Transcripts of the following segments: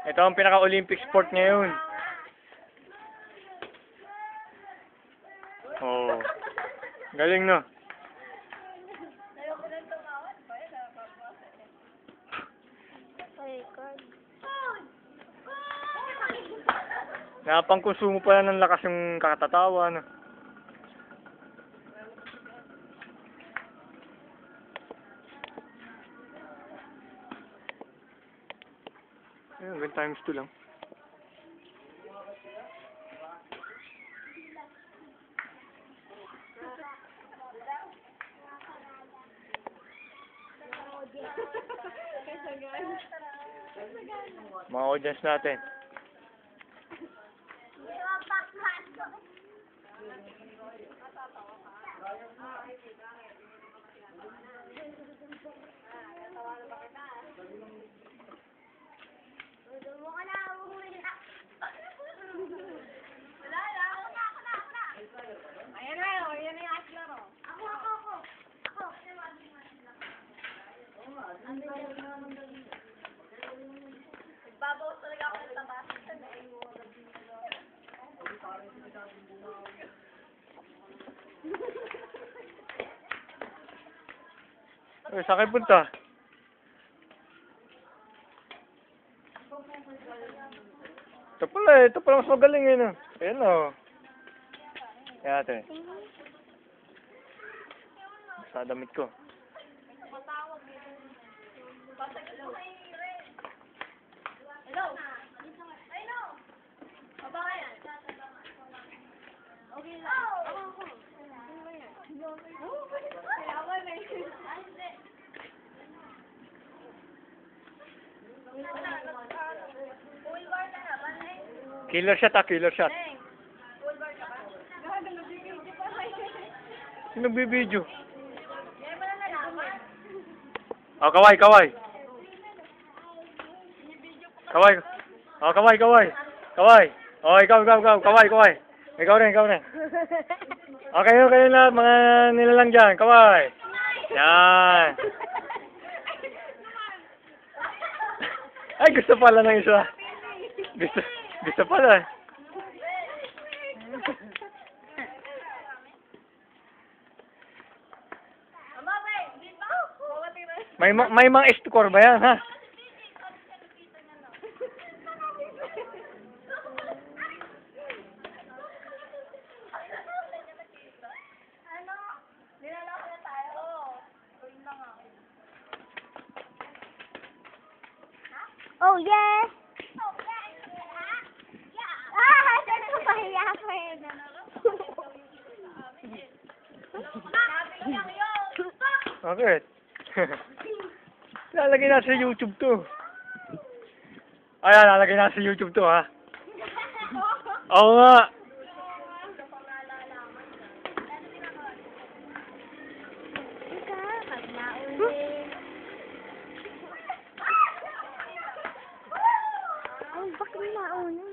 Ito ang pinaka-Olympic sport ngayon. Oh. Galing, no? Napang-konsumo pala ng lakas yung kakatatawa, no? Ayun, times 2 lang. Mga audience natin. Babaw talaga ako ng tabasan. Ay, saan kayo punta? Ito pala mas magaling yun, Ayan, Kaya ate. Sa damit ko. Hello? Hello? Baba ka yan. Okay lang. Ako. Killer shot, killer shot. Sino nagbibideo? Oh, kaway. Kaway. Oh, kaway. Oh, ikaw. Kaway. Ikaw rin. Okay, kayo na, mga nilalang dyan. Kaway. Yan. Ay, gusto pala ng isa. Gusto pala. May mga score ba yan, ha? Oh, yes! Ah, saan ko pahiya ko eh. Bakit? Lalagay na sa YouTube to. Ayan, lalagay na sa YouTube to, ha? Oo nga. Ay, bakit mauna?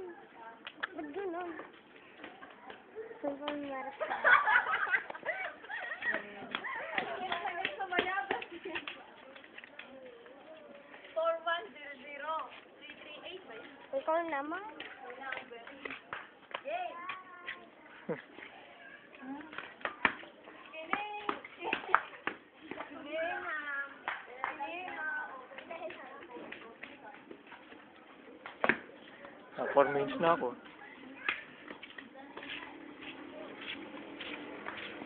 Ba't gano'n? Sobrang marap ka. Ikaw naman. Ah, 4 minutes na ako.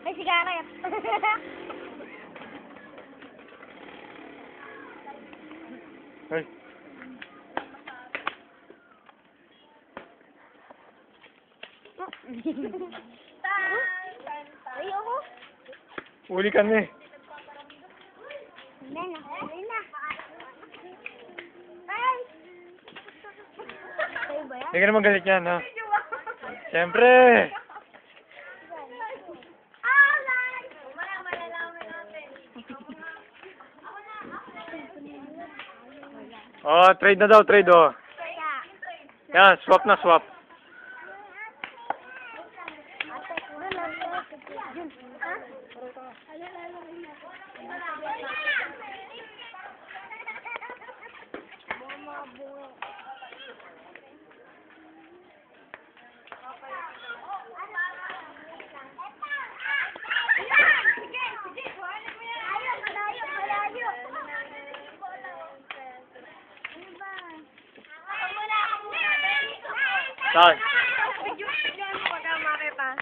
May sigaret. Ay. Ayoko. Uli ka na eh. Hindi na. Ay! Sa'yo ba yan? Hindi ka naman galit yan, ha? Siyempre! Oh, trade na daw, trade, oh. Yan, swap na, swap. Ha? Saan? Bigyan mo wag kang makita.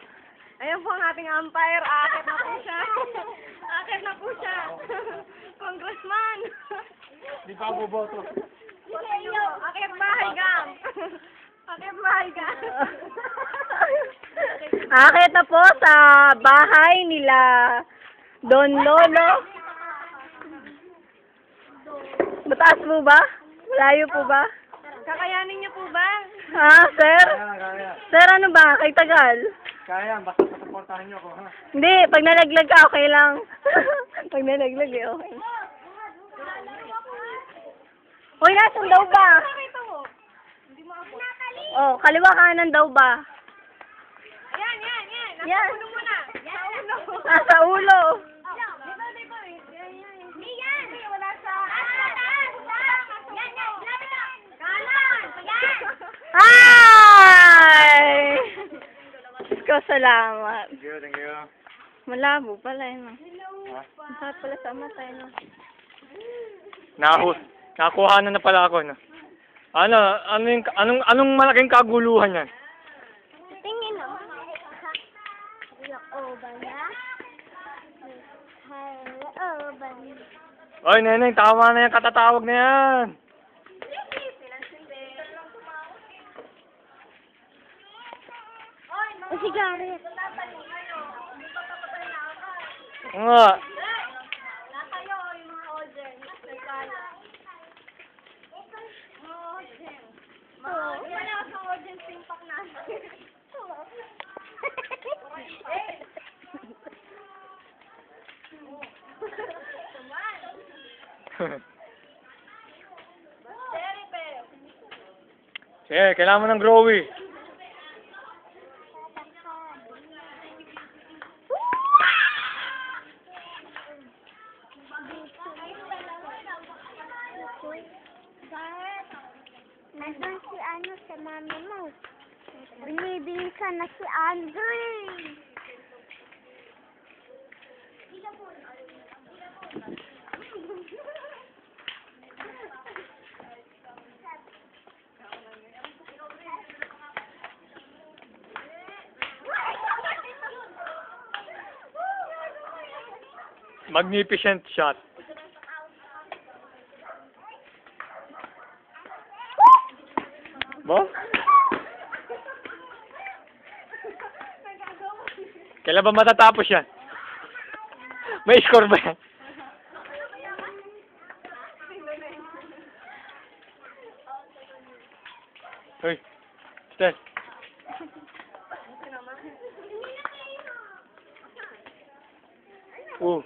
Ayan po ang ating umpire. Aakit na po siya. Aakit na po siya. Congressman. Di pa ako boto. Akit bahay ka. Akit bahay ka. Akit na po sa bahay nila Don Lolo. Mataas po ba? Malayo po ba? Kakayanin niyo po ba? Ha, sir? Kaya. Sir, ano ba? Kay Tagal? Kaya, basta pasuportahan niyo ako, ha? Hindi, pag nalaglag ka, okay lang. Pag nalaglag eh, okay. Hoy, nasan daw ba? Nakita mo. Hindi mo ako. Oh, kaliwa kanan daw ba? Ayan, yan, yan. Nasa Yan. ulo mo na. Sa ulo. Nasa ulo. Dito. Yan, yan. Hindi yan. Wala sa... Yan, yan. Kanan. Yan. Hi! Iko, salamat. Thank you, thank you. Malabo pala yun. Ha? Masarap pala sa mata yun. Nakuha na pala ako, no? Anong malaking kaguluhan yan? Tingin mo. Hello, ba na? Hello, ba na? Oy, neneng, tama na yung katatawag na yan. O, sigaret. Oo nga. Natayo yung mga audience. Nagkala. Wala ako sa audience impact na. Sige, kailangan mo ng growy. Nandun si ano sa mami mo. Binibili ka na si Andre. Magnificent shot. Bo? Kailan ba matatapos yan? May score ba yan? Hoy, Stel. Oh.